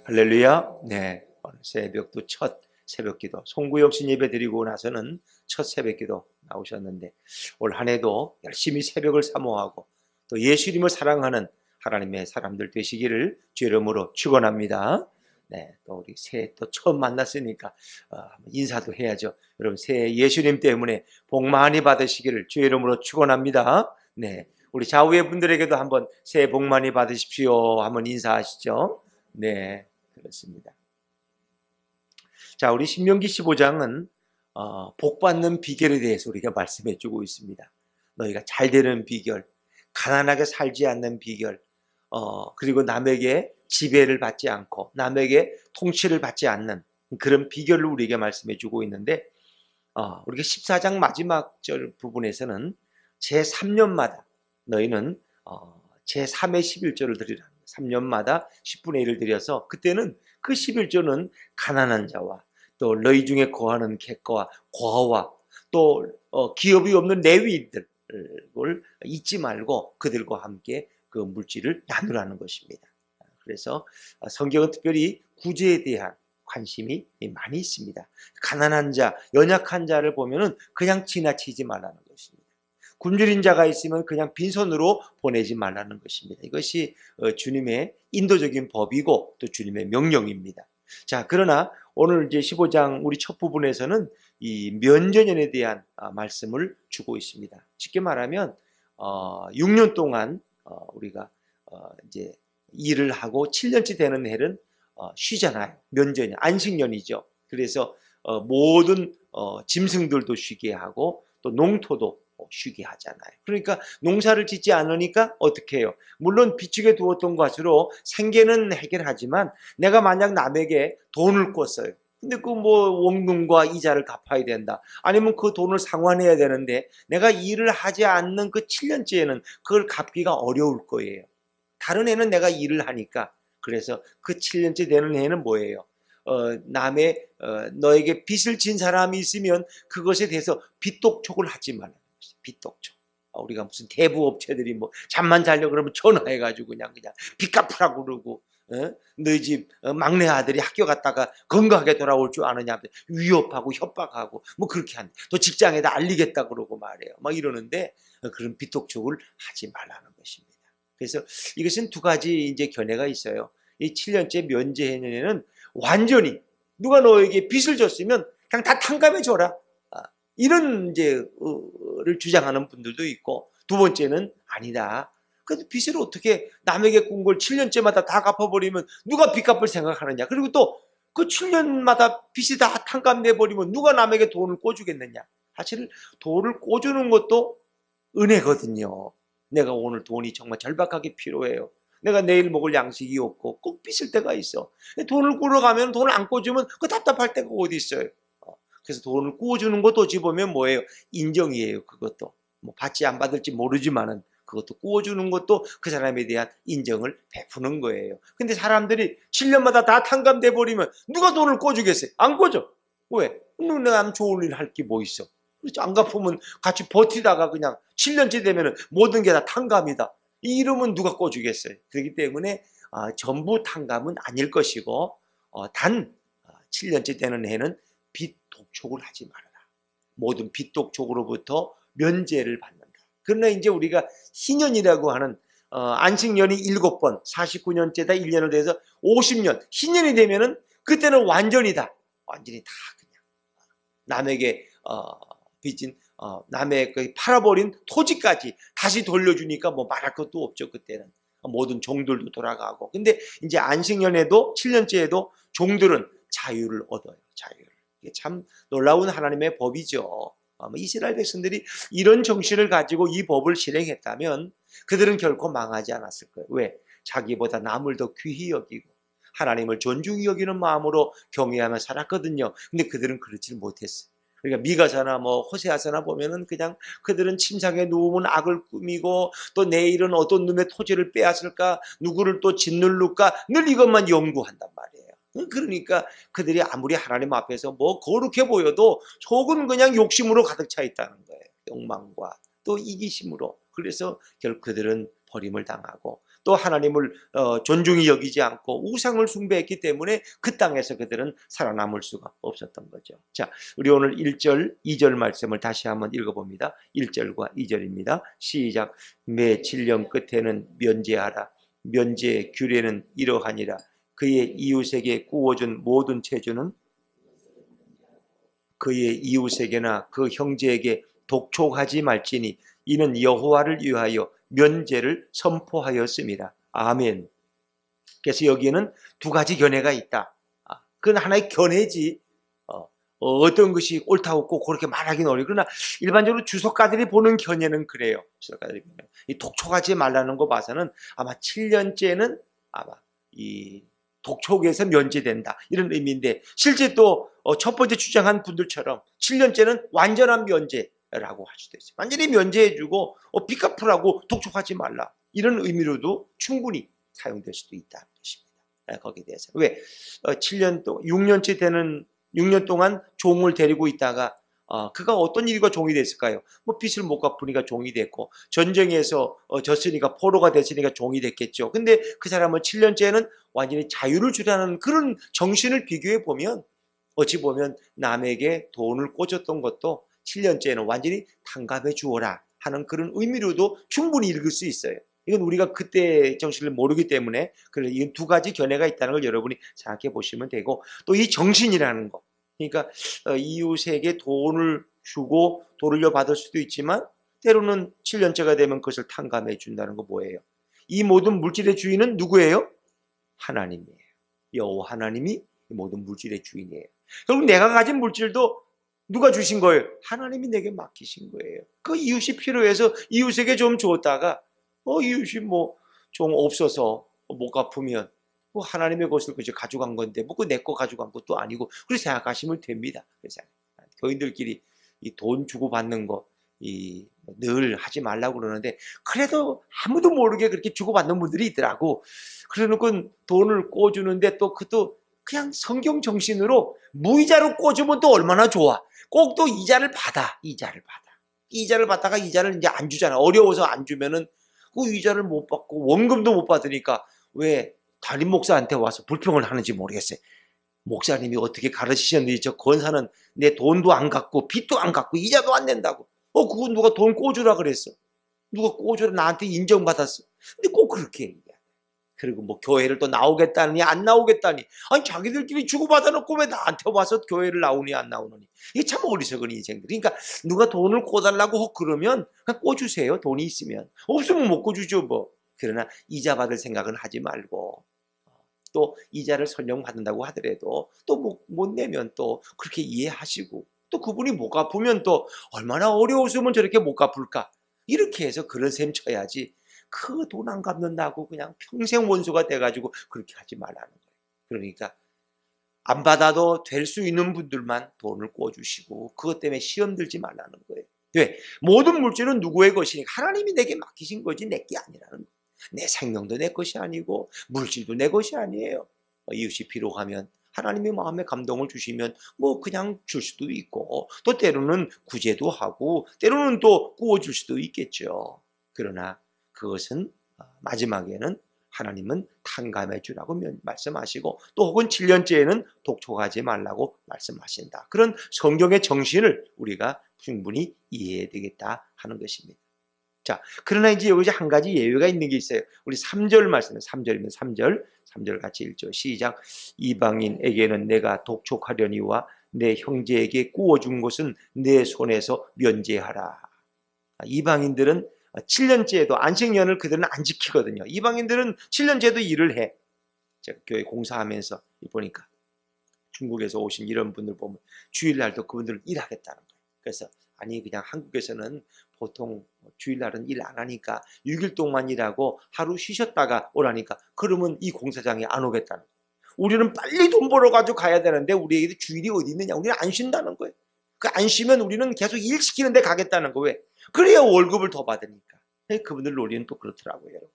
할렐루야. 네, 오늘 새벽도 첫 새벽기도 송구영신 예배 드리고 나서는 첫 새벽기도 나오셨는데 올 한 해도 열심히 새벽을 사모하고 또 예수님을 사랑하는 하나님의 사람들 되시기를 주 이름으로 축원합니다. 네, 또 우리 새해 또 처음 만났으니까 인사도 해야죠. 여러분 새해 예수님 때문에 복 많이 받으시기를 주 이름으로 축원합니다. 네, 우리 좌우의 분들에게도 한번 새해 복 많이 받으십시오. 한번 인사하시죠. 네. 그렇습니다. 자, 우리 신명기 15장은 복 받는 비결에 대해서 우리가 말씀해 주고 있습니다. 너희가 잘 되는 비결, 가난하게 살지 않는 비결, 그리고 남에게 지배를 받지 않고 남에게 통치를 받지 않는 그런 비결을 우리에게 말씀해 주고 있는데 우리가 14장 마지막 절 부분에서는 제3년마다 너희는 제3의 11조를 드리라. 3년마다 10분의 1을 드려서 그때는 그 11조는 가난한 자와 또 너희 중에 거하는 객과 고아와 또 기업이 없는 레위인들을 잊지 말고 그들과 함께 그 물질을 나누라는 것입니다. 그래서 성경은 특별히 구제에 대한 관심이 많이 있습니다. 가난한 자, 연약한 자를 보면은 그냥 지나치지 말라는 것입니다. 굶주린 자가 있으면 그냥 빈손으로 보내지 말라는 것입니다. 이것이 주님의 인도적인 법이고 또 주님의 명령입니다. 자, 그러나 오늘 이제 15장 우리 첫 부분에서는 이 면제년에 대한 말씀을 주고 있습니다. 쉽게 말하면 6년 동안 우리가 이제 일을 하고 7년째 되는 해는 쉬잖아요. 면제년, 안식년이죠. 그래서 모든 짐승들도 쉬게 하고 또 농토도 쉬게 하잖아요. 그러니까 농사를 짓지 않으니까 어떻게 해요? 물론 비축해 두었던 것으로 생계는 해결하지만 내가 만약 남에게 돈을 꿨어요. 근데 그 뭐 원금과 이자를 갚아야 된다. 아니면 그 돈을 상환해야 되는데 내가 일을 하지 않는 그 7년째에는 그걸 갚기가 어려울 거예요. 다른 해는 내가 일을 하니까. 그래서 그 7년째 되는 해는 뭐예요? 남의 너에게 빚을 진 사람이 있으면 그것에 대해서 빚독촉을 하지 말라는 것이죠. 빚독촉. 우리가 무슨 대부업체들이 뭐 잠만 자려고 그러면 전화해가지고 그냥 빚 갚으라고 그러고 너희 집 막내 아들이 학교 갔다가 건강하게 돌아올 줄 아느냐 위협하고 협박하고 뭐 그렇게 한대. 또 직장에다 알리겠다 그러고 말해요. 막 이러는데 그런 빚독촉을 하지 말라는 것입니다. 그래서 이것은 두 가지 이제 견해가 있어요. 이 7년째 면제해년에는 완전히 누가 너에게 빚을 줬으면 그냥 다 탕감해 줘라. 이런 이제를 주장하는 분들도 있고 두 번째는 아니다. 그래도 빚을 어떻게 남에게 꾼 걸 7년째마다 다 갚아버리면 누가 빚 갚을 생각하느냐. 그리고 또 그 7년마다 빚이 다 탕감돼버리면 누가 남에게 돈을 꿔주겠느냐. 사실 돈을 꿔주는 것도 은혜거든요. 내가 오늘 돈이 정말 절박하게 필요해요. 내가 내일 먹을 양식이 없고 꼭 빚을 때가 있어. 돈을 꾸러 가면 돈을 안 꿔주면 그 답답할 때가 어디 있어요. 그래서 돈을 꾸어주는 것도 어찌 보면 뭐예요? 인정이에요. 그것도 뭐 받지 안 받을지 모르지만은 그것도 꾸어주는 것도 그 사람에 대한 인정을 베푸는 거예요. 근데 사람들이 7년마다 다 탕감돼 버리면 누가 돈을 꿔주겠어요? 안 꿔줘. 왜? 내가 좋은 일 할 게 뭐 있어? 그렇죠. 안 갚으면 같이 버티다가 그냥 7년째 되면은 모든 게 다 탕감이다. 이러면 누가 꿔주겠어요? 그렇기 때문에 전부 탕감은 아닐 것이고 단 7년째 되는 해는 빚 독촉을 하지 말아라. 모든 빚 독촉으로부터 면제를 받는다. 그러나 이제 우리가 희년이라고 하는 안식년이 7번, 49년째다 1년을 돼서 50년, 희년이 되면은 그때는 완전히 다 그냥 남에게 빚진 남의 그 팔아버린 토지까지 다시 돌려주니까 뭐 말할 것도 없죠. 그때는 모든 종들도 돌아가고. 근데 이제 안식년에도 7년째에도 종들은 자유를 얻어요. 자유를. 이게 참 놀라운 하나님의 법이죠. 이스라엘 백성들이 이런 정신을 가지고 이 법을 실행했다면 그들은 결코 망하지 않았을 거예요. 왜? 자기보다 남을 더 귀히 여기고 하나님을 존중히 여기는 마음으로 경외하며 살았거든요. 근데 그들은 그렇지 못했어요. 그러니까 미가서나 뭐 호세아서나 보면은 그냥 그들은 침상에 누우면 악을 꾸미고 또 내일은 어떤 놈의 토지를 빼앗을까 누구를 또 짓누를까 늘 이것만 연구한단 말이에요. 그러니까 그들이 아무리 하나님 앞에서 뭐 거룩해 보여도 속은 그냥 욕심으로 가득 차 있다는 거예요. 욕망과 또 이기심으로. 그래서 결국 그들은 버림을 당하고 또 하나님을 존중히 여기지 않고 우상을 숭배했기 때문에 그 땅에서 그들은 살아남을 수가 없었던 거죠. 자, 우리 오늘 1절, 2절 말씀을 다시 한번 읽어봅니다. 1절과 2절입니다. 시작. 매 7년 끝에는 면제하라. 면제의 규례는 이러하니라. 그의 이웃에게 구워준 모든 채주는 그의 이웃에게나 그 형제에게 독촉하지 말지니 이는 여호와를 위하여 면제를 선포하였습니다. 아멘. 그래서 여기에는 두 가지 견해가 있다. 그건 하나의 견해지. 어떤 것이 옳다고 꼭 그렇게 말하기는 어려워. 그러나 일반적으로 주석가들이 보는 견해는 그래요. 주석가들이 보면 이 독촉하지 말라는 거 봐서는 아마 7년째는 아마 이 독촉에서 면제된다 이런 의미인데, 실제 또 첫 번째 주장한 분들처럼 7년째는 완전한 면제라고 할 수도 있어요. 완전히 면제해주고 빚 갚으라고 독촉하지 말라 이런 의미로도 충분히 사용될 수도 있다는 것입니다. 거기에 대해서 왜 7년 동안 6년 동안 종을 데리고 있다가 그가 어떤 일과 종이 됐을까요? 뭐 빚을 못 갚으니까 종이 됐고, 전쟁에서 졌으니까 포로가 됐으니까 종이 됐겠죠. 근데 그 사람은 7년째는 완전히 자유를 주라는 그런 정신을 비교해 보면, 어찌 보면 남에게 돈을 꽂았던 것도 7년째는 완전히 탕감해 주어라 하는 그런 의미로도 충분히 읽을 수 있어요. 이건 우리가 그때 정신을 모르기 때문에 이건 두 가지 견해가 있다는 걸 여러분이 생각해 보시면 되고, 또 이 정신이라는 거, 그러니까 이웃에게 돈을 주고 돌려받을 수도 있지만 때로는 7년째가 되면 그것을 탕감해 준다는 거 뭐예요? 이 모든 물질의 주인은 누구예요? 하나님이에요. 여호와 하나님이 이 모든 물질의 주인이에요. 결국 내가 가진 물질도 누가 주신 거예요? 하나님이 내게 맡기신 거예요. 그 이웃이 필요해서 이웃에게 좀 줬다가 이웃이 뭐 좀 없어서 못 갚으면 하나님의 것을 그저 가져간 건데 그 내 거 가져간 것도 아니고 그렇게 생각하시면 됩니다. 그래서 교인들끼리 이 돈 주고 받는 거 늘 하지 말라고 그러는데, 그래도 아무도 모르게 그렇게 주고 받는 분들이 있더라고. 그래놓고 돈을 꿔주는데 또 그것도 그냥 성경 정신으로 무이자로 꿔주면 또 얼마나 좋아. 꼭 또 이자를 받아. 이자를 받다가 이자를 이제 안 주잖아. 어려워서 안 주면은 그 이자를 못 받고 원금도 못 받으니까 왜 담임 목사한테 와서 불평을 하는지 모르겠어요. 목사님이 어떻게 가르치셨는지 저 권사는 내 돈도 안 갚고 빚도 안 갚고 이자도 안 낸다고. 그거 누가 돈 꿔주라 그랬어. 누가 꿔주라 나한테 인정받았어. 근데 꼭 그렇게 얘기해. 그리고 뭐 교회를 또 나오겠다니 안 나오겠다니. 아니 자기들끼리 주고받아 놓고 왜 나한테 와서 교회를 나오니 안 나오느니. 이게 참 어리석은 인생들. 그러니까 누가 돈을 꿔달라고 그러면 그냥 꿔주세요. 돈이 있으면. 없으면 못 꿔주죠 뭐. 그러나 이자 받을 생각은 하지 말고, 또 이자를 설령 받는다고 하더라도 또 못 내면 또 그렇게 이해하시고, 또 그분이 못 갚으면 또 얼마나 어려웠으면 저렇게 못 갚을까, 이렇게 해서 그런 셈 쳐야지 그 돈 안 갚는다고 그냥 평생 원수가 돼가지고 그렇게 하지 말라는 거예요. 그러니까 안 받아도 될 수 있는 분들만 돈을 꿔주시고 그것 때문에 시험 들지 말라는 거예요. 왜? 모든 물질은 누구의 것이니까 하나님이 내게 맡기신 거지 내 게 아니라는 거예요. 내 생명도 내 것이 아니고 물질도 내 것이 아니에요. 이웃이 필요하면 하나님의 마음에 감동을 주시면 뭐 그냥 줄 수도 있고, 또 때로는 구제도 하고 때로는 또 구워줄 수도 있겠죠. 그러나 그것은 마지막에는 하나님은 탕감해 주라고 말씀하시고, 또 혹은 7년째에는 독촉하지 말라고 말씀하신다. 그런 성경의 정신을 우리가 충분히 이해해야 되겠다 하는 것입니다. 자, 그러나 이제 여기서 한 가지 예외가 있는 게 있어요. 우리 3절 말씀에 3절이면 3절 같이 읽죠. 시작. 이방인에게는 내가 독촉하려니와 내 형제에게 구워준 것은 내 손에서 면제하라. 이방인들은 7년째에도 안식년을 그들은 안 지키거든요. 이방인들은 7년째도 일을 해. 제가 교회 공사하면서 보니까 중국에서 오신 이런 분들 보면 주일날도 그분들 일하겠다는 거예요. 그래서 아니 그냥 한국에서는 보통 주일날은 일 안 하니까 6일 동안 일하고 하루 쉬셨다가 오라니까, 그러면 이 공사장에 안 오겠다는 거예요. 우리는 빨리 돈 벌어가지고 가야 되는데 우리에게도 주일이 어디 있느냐. 우리는 안 쉰다는 거예요. 그 안 쉬면 우리는 계속 일 시키는 데 가겠다는 거. 왜? 그래야 월급을 더 받으니까. 그분들 논리는 또 그렇더라고요, 여러분.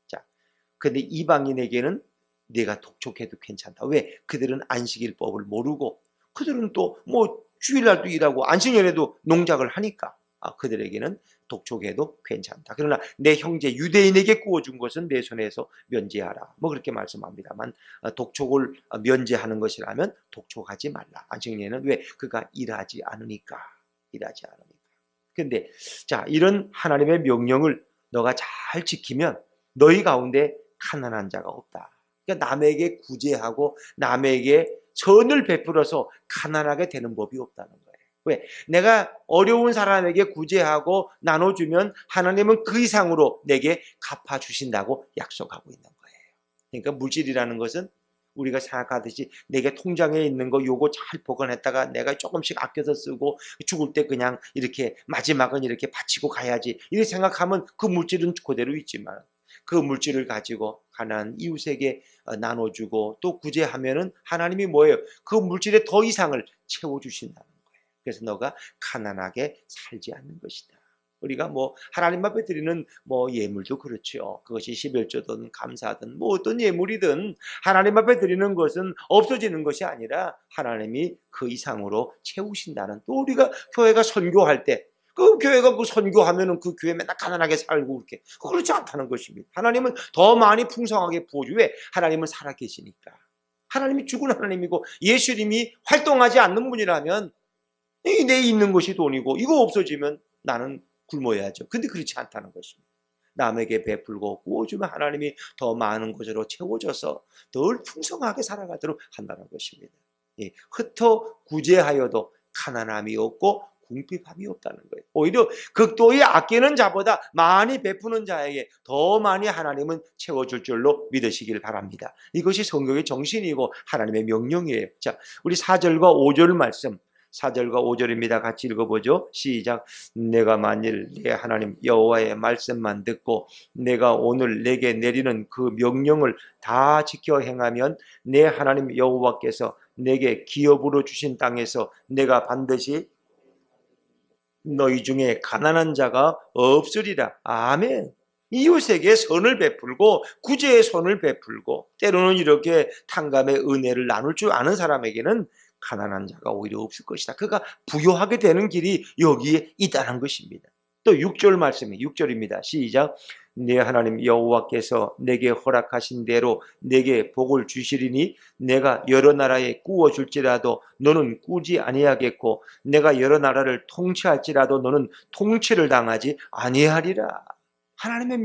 자, 근데 이방인에게는 내가 독촉해도 괜찮다. 왜? 그들은 안식일법을 모르고, 그들은 또 뭐 주일날도 일하고 안식년에도 농작을 하니까. 그들에게는 독촉해도 괜찮다. 그러나 내 형제 유대인에게 구워준 것은 내 손에서 면제하라. 뭐 그렇게 말씀합니다만 독촉을 면제하는 것이라면 독촉하지 말라. 안식년에는 왜? 그가 일하지 않으니까. 일하지 않으니까. 근데 자, 이런 하나님의 명령을 너가 잘 지키면 너희 가운데 가난한 자가 없다. 그러니까 남에게 구제하고 남에게 선을 베풀어서 가난하게 되는 법이 없다는 거예요. 왜? 내가 어려운 사람에게 구제하고 나눠주면 하나님은 그 이상으로 내게 갚아주신다고 약속하고 있는 거예요. 그러니까 물질이라는 것은 우리가 생각하듯이 내게 통장에 있는 거 요거 잘 보관했다가 내가 조금씩 아껴서 쓰고 죽을 때 그냥 이렇게 마지막은 이렇게 바치고 가야지 이렇게 생각하면 그 물질은 그대로 있지만 그 물질을 가지고 가난한 이웃에게 나눠주고 또 구제하면은 하나님이 뭐예요? 그 물질에 더 이상을 채워주신다는 거예요. 그래서 너가 가난하게 살지 않는 것이다. 우리가 뭐 하나님 앞에 드리는 뭐 예물도 그렇죠. 그것이 11조든 감사든 뭐 어떤 예물이든 하나님 앞에 드리는 것은 없어지는 것이 아니라 하나님이 그 이상으로 채우신다는, 또 우리가 교회가 선교할 때 그 교회가 그 선교하면은 그 교회 맨날 가난하게 살고 그렇게 그렇지 않다는 것입니다. 하나님은 더 많이 풍성하게 부어주. 왜? 하나님은 살아계시니까. 하나님이 죽은 하나님이고 예수님이 활동하지 않는 분이라면 내 있는 것이 돈이고 이거 없어지면 나는 굶어야죠. 근데 그렇지 않다는 것입니다. 남에게 베풀고 구워주면 하나님이 더 많은 것으로 채워져서 덜 풍성하게 살아가도록 한다는 것입니다. 흩어 구제하여도 가난함이 없고 궁핍함이 없다는 거예요. 오히려 극도히 아끼는 자보다 많이 베푸는 자에게 더 많이 하나님은 채워줄 줄로 믿으시길 바랍니다. 이것이 성경의 정신이고 하나님의 명령이에요. 자, 우리 4절과 5절 말씀, 4절과 5절입니다. 같이 읽어보죠. 시작. 내가 만일 내 하나님 여호와의 말씀만 듣고 내가 오늘 내게 내리는 그 명령을 다 지켜 행하면 내 하나님 여호와께서 내게 기업으로 주신 땅에서 내가 반드시 너희 중에 가난한 자가 없으리라. 아멘. 이웃에게 선을 베풀고 구제의 손을 베풀고 때로는 이렇게 탕감의 은혜를 나눌 줄 아는 사람에게는 가난한 자가 오히려 없을 것이다. 그가 부유하게 되는 길이 여기에 있다는 것입니다. 또 6절 말씀이 6절입니다. 시작. 내 하나님 여호와께서 내게 허락하신 대로 내게 복을 주시리니 내가 여러 나라에 꾸어 줄지라도 너는 꾸지 아니하겠고 내가 여러 나라를 통치할지라도 너는 통치를 당하지 아니하리라. 하나님의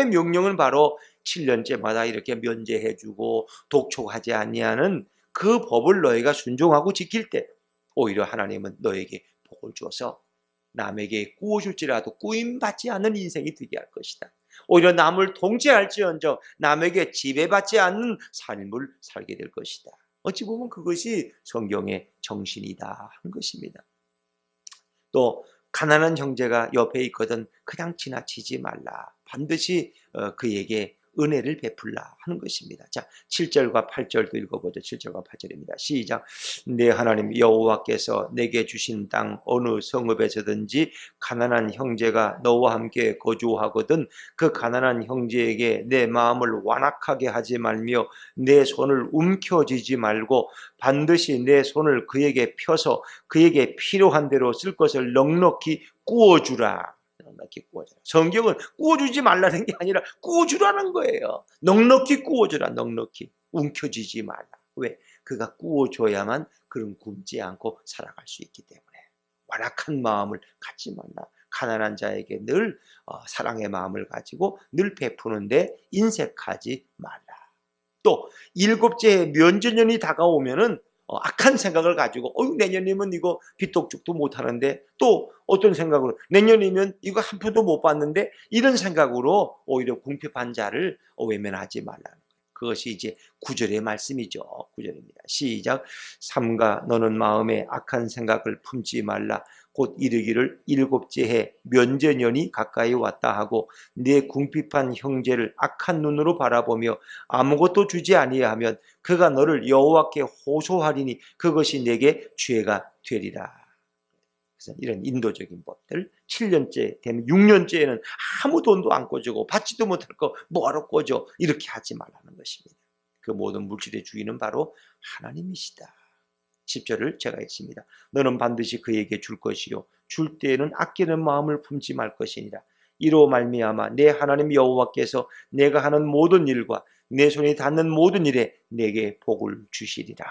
명령은 바로 7년째마다 이렇게 면제해주고 독촉하지 아니하는 그 법을 너희가 순종하고 지킬 때 오히려 하나님은 너에게 복을 주어서 남에게 구워줄지라도 꾸임받지 않는 인생이 되게 할 것이다. 오히려 남을 통제할지언정 남에게 지배받지 않는 삶을 살게 될 것이다. 어찌 보면 그것이 성경의 정신이다 하는 것입니다. 또 가난한 형제가 옆에 있거든 그냥 지나치지 말라. 반드시 그에게 은혜를 베풀라 하는 것입니다. 자, 7절과 8절도 읽어보죠. 7절과 8절입니다. 시작. 내 하나님 여호와께서 내게 주신 땅 어느 성읍에서든지 가난한 형제가 너와 함께 거주하거든 그 가난한 형제에게 내 마음을 완악하게 하지 말며 내 손을 움켜쥐지 말고 반드시 내 손을 그에게 펴서 그에게 필요한 대로 쓸 것을 넉넉히 구워주라. 넉넉히 구워주라. 성경은 구워주지 말라는 게 아니라 구워주라는 거예요. 넉넉히 구워주라. 넉넉히 움켜쥐지 말라. 왜? 그가 구워줘야만 그런 굶지 않고 살아갈 수 있기 때문에. 완악한 마음을 갖지 말라. 가난한 자에게 늘 사랑의 마음을 가지고 늘 베푸는데 인색하지 말라. 또 7째 면제년이 다가오면은 악한 생각을 가지고 내년이면 이거 빚독촉도 못하는데 또 어떤 생각으로 내년이면 이거 한 푼도 못 받는데 이런 생각으로 오히려 궁핍한 자를 외면하지 말라는 거예요. 그것이 이제 9절의 말씀이죠. 9절입니다. 시작. 삼가 너는 마음에 악한 생각을 품지 말라. 곧 이르기를 7째 해 면제년이 가까이 왔다 하고 네 궁핍한 형제를 악한 눈으로 바라보며 아무것도 주지 아니하면 그가 너를 여호와께 호소하리니 그것이 내게 죄가 되리라. 그래서 이런 인도적인 법들 7년째 되면 6년째에는 아무 돈도 안 꿔주고 받지도 못할 거 뭐하러 꿔줘 이렇게 하지 말라는 것입니다. 그 모든 물질의 주인은 바로 하나님이시다. 10절을 제가 했습니다. 너는 반드시 그에게 줄 것이요 줄 때에는 아끼는 마음을 품지 말 것이니라. 이로 말미암아 내 하나님 여호와께서 내가 하는 모든 일과 내 손이 닿는 모든 일에 내게 복을 주시리라.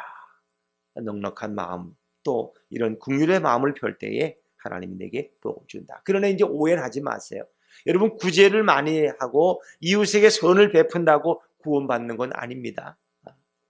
넉넉한 마음, 또 이런 긍휼의 마음을 펼 때에 하나님이 내게 복을 준다. 그러나 이제 오해를 하지 마세요. 여러분, 구제를 많이 하고 이웃에게 선을 베푼다고 구원받는 건 아닙니다.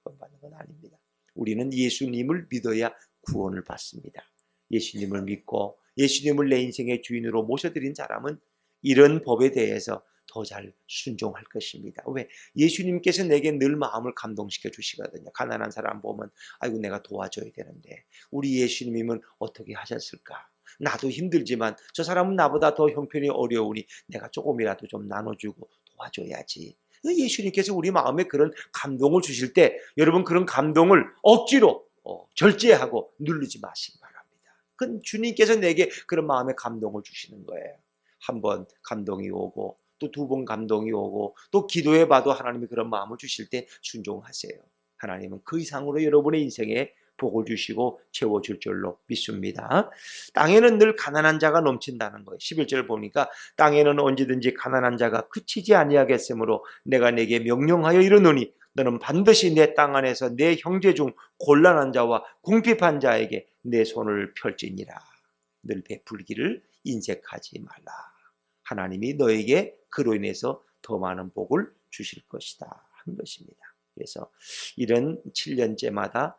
구원받는 건 아닙니다. 우리는 예수님을 믿어야 구원을 받습니다. 예수님을 믿고 예수님을 내 인생의 주인으로 모셔드린 사람은 이런 법에 대해서 더 잘 순종할 것입니다. 왜? 예수님께서 내게 늘 마음을 감동시켜 주시거든요. 가난한 사람 보면 아이고 내가 도와줘야 되는데 우리 예수님이면 어떻게 하셨을까? 나도 힘들지만 저 사람은 나보다 더 형편이 어려우니 내가 조금이라도 좀 나눠주고 도와줘야지. 예수님께서 우리 마음에 그런 감동을 주실 때 여러분 그런 감동을 억지로 절제하고 누르지 마시기 바랍니다. 그건 주님께서 내게 그런 마음의 감동을 주시는 거예요. 한 번 감동이 오고 또 두 번 감동이 오고 또 기도해봐도 하나님이 그런 마음을 주실 때 순종하세요. 하나님은 그 이상으로 여러분의 인생에 복을 주시고 채워줄 줄로 믿습니다. 땅에는 늘 가난한 자가 넘친다는 거예요. 11절 보니까 땅에는 언제든지 가난한 자가 그치지 아니하겠으므로 내가 내게 명령하여 이르노니 너는 반드시 내 땅 안에서 내 형제 중 곤란한 자와 궁핍한 자에게 내 손을 펼지니라. 늘 베풀기를 인색하지 말라. 하나님이 너에게 그로 인해서 더 많은 복을 주실 것이다 한 것입니다. 그래서 이런 7년째마다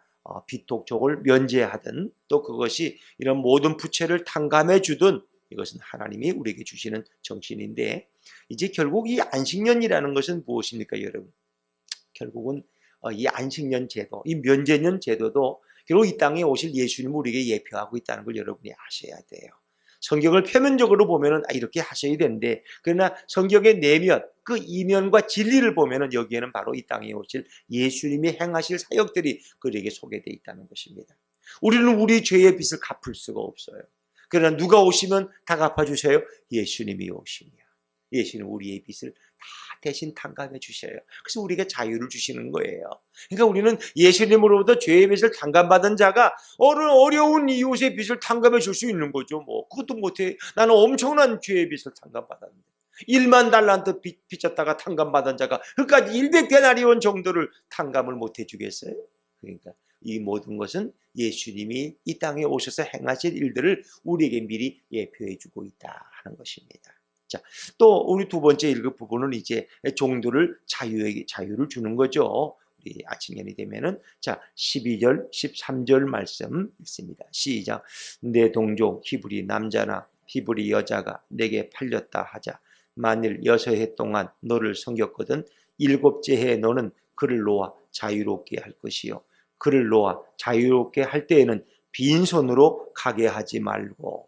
비톡족을 면제하든 또 그것이 이런 모든 부채를 탕감해 주든 이것은 하나님이 우리에게 주시는 정신인데 이제 결국 이 안식년이라는 것은 무엇입니까 여러분? 결국은 이 안식년 제도, 이 면제년 제도도 결국 이 땅에 오실 예수님을 우리에게 예표하고 있다는 걸 여러분이 아셔야 돼요. 성경을 표면적으로 보면은 이렇게 하셔야 되는데 그러나 성경의 내면 그 이면과 진리를 보면은 여기에는 바로 이 땅에 오실 예수님이 행하실 사역들이 그에게 소개되어 있다는 것입니다. 우리는 우리 죄의 빚을 갚을 수가 없어요. 그러나 누가 오시면 다 갚아주셔요? 예수님이 오시면 예수님 우리의 빚을 다 대신 탕감해 주셔요. 그래서 우리에게 자유를 주시는 거예요. 그러니까 우리는 예수님으로부터 죄의 빚을 탕감받은 자가 어려운 이웃의 빚을 탕감해 줄 수 있는 거죠. 뭐 그것도 못해. 나는 엄청난 죄의 빚을 탕감받았는데 1만 달란트 빚졌다가 탕감받은 자가 그까지 100데나리온 정도를 탕감을 못해 주겠어요? 그러니까 이 모든 것은 예수님이 이 땅에 오셔서 행하실 일들을 우리에게 미리 예표해 주고 있다 하는 것입니다. 자, 또 우리 두 번째 읽을 부분은 이제 종들을 자유를 주는 거죠. 우리 아침년이 되면은 자 12절 13절 말씀 읽습니다. 시작. 내 동족 히브리 남자나 히브리 여자가 내게 팔렸다 하자. 만일 6해 동안 너를 섬겼거든 7째 해에 너는 그를 놓아 자유롭게 할 것이요. 그를 놓아 자유롭게 할 때에는 빈손으로 가게 하지 말고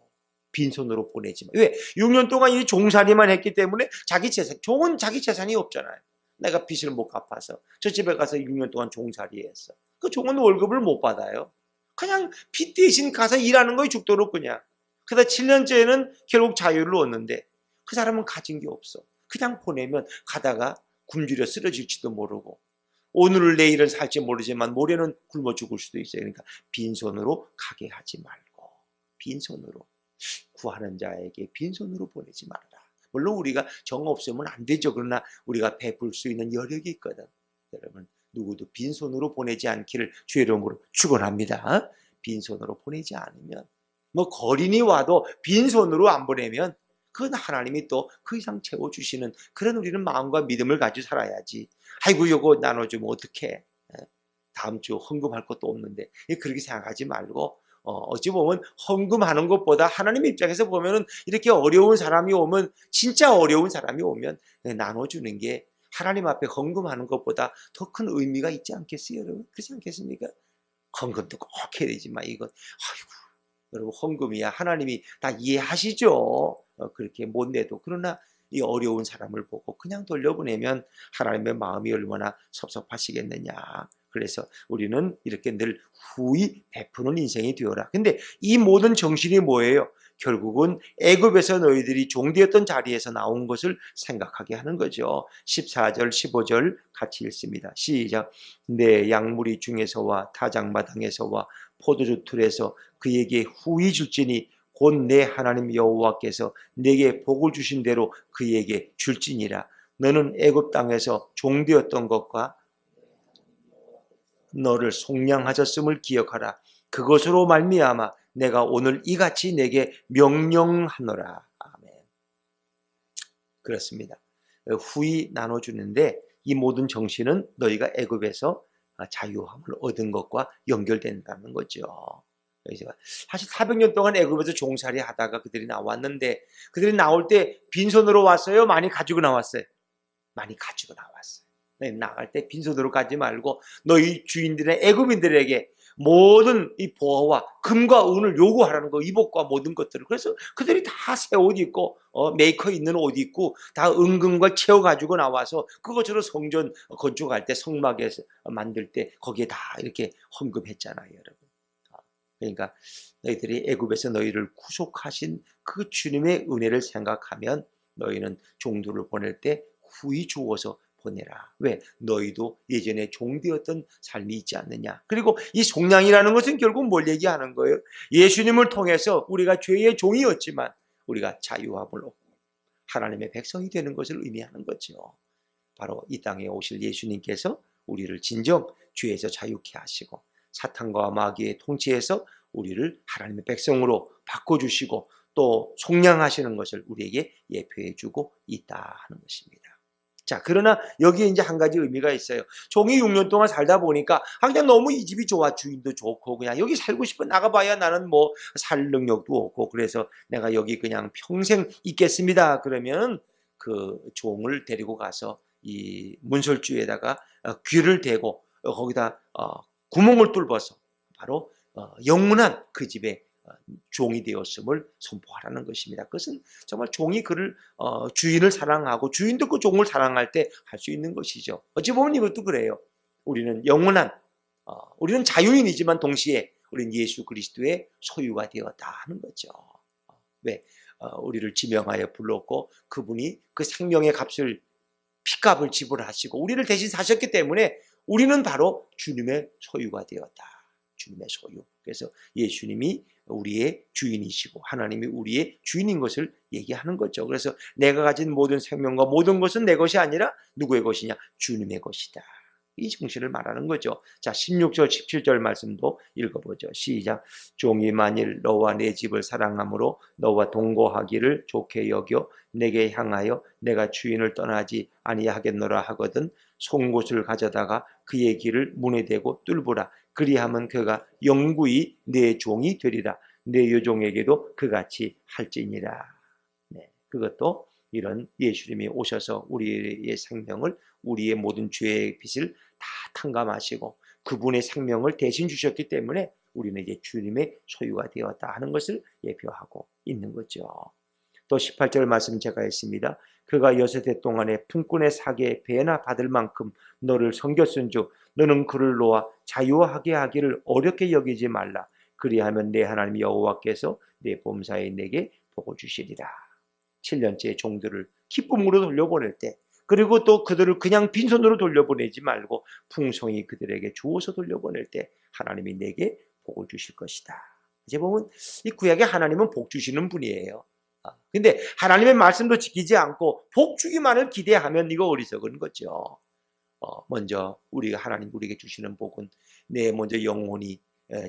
빈손으로 보내지 마. 왜? 6년 동안 이 종살이만 했기 때문에 자기 재산, 종은 자기 재산이 없잖아요. 내가 빚을 못 갚아서 저 집에 가서 6년 동안 종살이 했어. 그 종은 월급을 못 받아요. 그냥 빚 대신 가서 일하는 거에 죽도록 그냥. 그러다 7년째에는 결국 자유를 얻는데 그 사람은 가진 게 없어. 그냥 보내면 가다가 굶주려 쓰러질지도 모르고 오늘 내일은 살지 모르지만 모레는 굶어 죽을 수도 있어요. 그러니까 빈손으로 가게 하지 말고 빈손으로 구하는 자에게 빈손으로 보내지 말라. 물론 우리가 정 없으면 안 되죠. 그러나 우리가 베풀 수 있는 여력이 있거든. 여러분 누구도 빈손으로 보내지 않기를 주의 이름으로 축원합니다. 빈손으로 보내지 않으면 뭐 거린이 와도 빈손으로 안 보내면 그건 하나님이 또 그 이상 채워주시는 그런 우리는 마음과 믿음을 가지고 살아야지. 아이고 이거 나눠주면 어떡해. 다음 주 헌금할 것도 없는데 그렇게 생각하지 말고 어찌 보면 헌금하는 것보다 하나님 입장에서 보면은 이렇게 어려운 사람이 오면 진짜 어려운 사람이 오면 나눠주는 게 하나님 앞에 헌금하는 것보다 더 큰 의미가 있지 않겠어요 여러분? 그렇지 않겠습니까? 헌금도 꼭 해야 되지만 이건 아이고 여러분 헌금이야 하나님이 다 이해하시죠. 그렇게 못 내도 그러나 이 어려운 사람을 보고 그냥 돌려보내면 하나님의 마음이 얼마나 섭섭하시겠느냐. 그래서 우리는 이렇게 늘 후히 베푸는 인생이 되어라. 근데 이 모든 정신이 뭐예요? 결국은 애굽에서 너희들이 종되었던 자리에서 나온 것을 생각하게 하는 거죠. 14절 15절 같이 읽습니다. 시작. 내 양무리 중에서와 타작마당에서와 포도주 틀에서 그에게 후히 줄지니 곧 내 하나님 여호와께서 내게 복을 주신 대로 그에게 줄지니라. 너는 애굽 땅에서 종되었던 것과 너를 속량하셨음을 기억하라. 그것으로 말미암아 내가 오늘 이같이 내게 명령하노라. 아멘. 그렇습니다. 후히 나눠주는데 이 모든 정신은 너희가 애굽에서 자유함을 얻은 것과 연결된다는 거죠. 사실 400년 동안 애굽에서 종살이 하다가 그들이 나왔는데 그들이 나올 때 빈손으로 왔어요? 많이 가지고 나왔어요? 많이 가지고 나왔어요. 나갈 때 빈손으로 가지 말고 너희 주인들의 애굽인들에게 모든 이 보화와 금과 은을 요구하라는 거, 이복과 모든 것들을. 그래서 그들이 다 새 옷 입고 메이커 있는 옷 입고 다 은금과 채워가지고 나와서 그것으로 성전 건축할 때 성막에 만들 때 거기에 다 이렇게 헌금했잖아요, 여러분. 그러니까 너희들이 애굽에서 너희를 구속하신 그 주님의 은혜를 생각하면 너희는 종들을 보낼 때 후히 주어서 보내라. 왜? 너희도 예전에 종되었던 삶이 있지 않느냐. 그리고 이 속량이라는 것은 결국 뭘 얘기하는 거예요? 예수님을 통해서 우리가 죄의 종이었지만 우리가 자유함을 얻고 하나님의 백성이 되는 것을 의미하는 거죠. 바로 이 땅에 오실 예수님께서 우리를 진정 죄에서 자유케 하시고 사탄과 마귀의 통치에서 우리를 하나님의 백성으로 바꿔주시고 또 속량하시는 것을 우리에게 예표해주고 있다 하는 것입니다. 자, 그러나 여기에 이제 한 가지 의미가 있어요. 종이 6년 동안 살다 보니까 그냥 너무 이 집이 좋아, 주인도 좋고 그냥 여기 살고 싶어. 나가봐야 나는 뭐 살 능력도 없고 그래서 내가 여기 그냥 평생 있겠습니다. 그러면 그 종을 데리고 가서 이 문설주에다가 귀를 대고 거기다 구멍을 뚫어서 바로 영원한 그 집에 종이 되었음을 선포하라는 것입니다. 그것은 정말 종이 그를 주인을 사랑하고 주인도 그 종을 사랑할 때 할 수 있는 것이죠. 어찌 보면 이것도 그래요. 우리는 영원한 우리는 자유인이지만 동시에 우리는 예수 그리스도의 소유가 되었다 하는 거죠. 왜? 우리를 지명하여 불렀고 그분이 그 생명의 값을 피값을 지불하시고 우리를 대신 사셨기 때문에 우리는 바로 주님의 소유가 되었다. 주님의 소유. 그래서 예수님이 우리의 주인이시고 하나님이 우리의 주인인 것을 얘기하는 거죠. 그래서 내가 가진 모든 생명과 모든 것은 내 것이 아니라 누구의 것이냐? 주님의 것이다. 이 정신을 말하는 거죠. 자, 16절 17절 말씀도 읽어보죠. 시작. 종이 만일 너와 내 집을 사랑함으로 너와 동거하기를 좋게 여겨 내게 향하여 내가 주인을 떠나지 아니하겠노라 하거든 송곳을 가져다가 그의 길을 문에 대고 뚫으라. 그리하면 그가 영구히 내 종이 되리라. 내 여종에게도 그같이 할지니라. 네, 그것도 이런 예수님이 오셔서 우리의 생명을 우리의 모든 죄의 빚을 다 탕감하시고 그분의 생명을 대신 주셨기 때문에 우리는 이제 주님의 소유가 되었다 하는 것을 예표하고 있는 거죠. 또 18절 말씀 제가 했습니다. 그가 6해 동안에 품꾼의 사기에 배나 받을 만큼 너를 섬겼은즉 너는 그를 놓아 자유하게 하기를 어렵게 여기지 말라. 그리하면 내 하나님 여호와께서 내 범사에 내게 복을 주시리라. 7년째 종들을 기쁨으로 돌려보낼 때 그리고 또 그들을 그냥 빈손으로 돌려보내지 말고 풍성히 그들에게 주어서 돌려보낼 때 하나님이 내게 복을 주실 것이다. 이제 보면 이 구약의 하나님은 복 주시는 분이에요. 근데 하나님의 말씀도 지키지 않고 복 주기만을 기대하면 이거 어리석은 거죠. 먼저 우리가 하나님 우리에게 주시는 복은 내 먼저 영혼이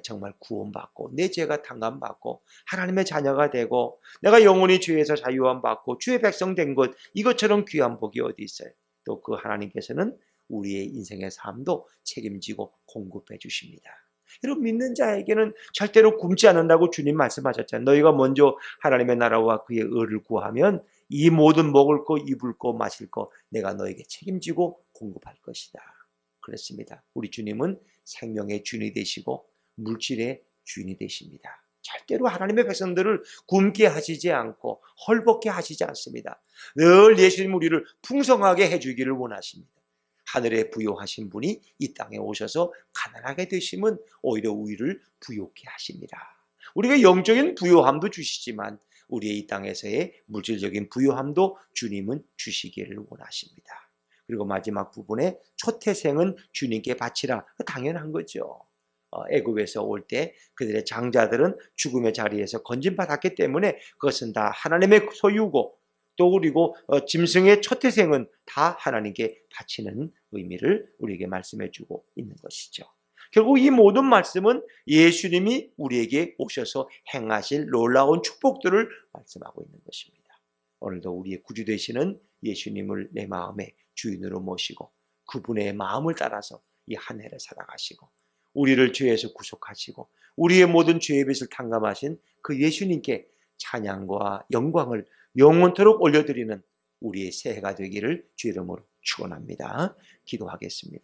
정말 구원받고 내 죄가 탕감받고 하나님의 자녀가 되고 내가 영혼이 죄에서 자유함 받고 주의 백성 된 것 이것처럼 귀한 복이 어디 있어요. 또 그 하나님께서는 우리의 인생의 삶도 책임지고 공급해 주십니다. 여러분 믿는 자에게는 절대로 굶지 않는다고 주님 말씀하셨잖아요. 너희가 먼저 하나님의 나라와 그의 의를 구하면 이 모든 먹을 거 입을 거 마실 거 내가 너에게 책임지고 공급할 것이다. 그렇습니다. 우리 주님은 생명의 주인이 되시고 물질의 주인이 되십니다. 절대로 하나님의 백성들을 굶게 하시지 않고 헐벗게 하시지 않습니다. 늘 예수님 우리를 풍성하게 해주기를 원하십니다. 하늘에 부요하신 분이 이 땅에 오셔서 가난하게 되시면 오히려 우리를 부요케 하십니다. 우리가 영적인 부요함도 주시지만 우리의 이 땅에서의 물질적인 부요함도 주님은 주시기를 원하십니다. 그리고 마지막 부분에 초태생은 주님께 바치라. 당연한 거죠. 애굽에서 올 때 그들의 장자들은 죽음의 자리에서 건진받았기 때문에 그것은 다 하나님의 소유고, 또 그리고 짐승의 초태생은 다 하나님께 바치는 의미를 우리에게 말씀해 주고 있는 것이죠. 결국 이 모든 말씀은 예수님이 우리에게 오셔서 행하실 놀라운 축복들을 말씀하고 있는 것입니다. 오늘도 우리의 구주 되시는 예수님을 내 마음의 주인으로 모시고 그분의 마음을 따라서 이 한 해를 살아가시고 우리를 죄에서 구속하시고 우리의 모든 죄의 빚을 탕감하신 그 예수님께 찬양과 영광을 영원토록 올려드리는 우리의 새해가 되기를 주 이름으로 축원합니다. 기도하겠습니다.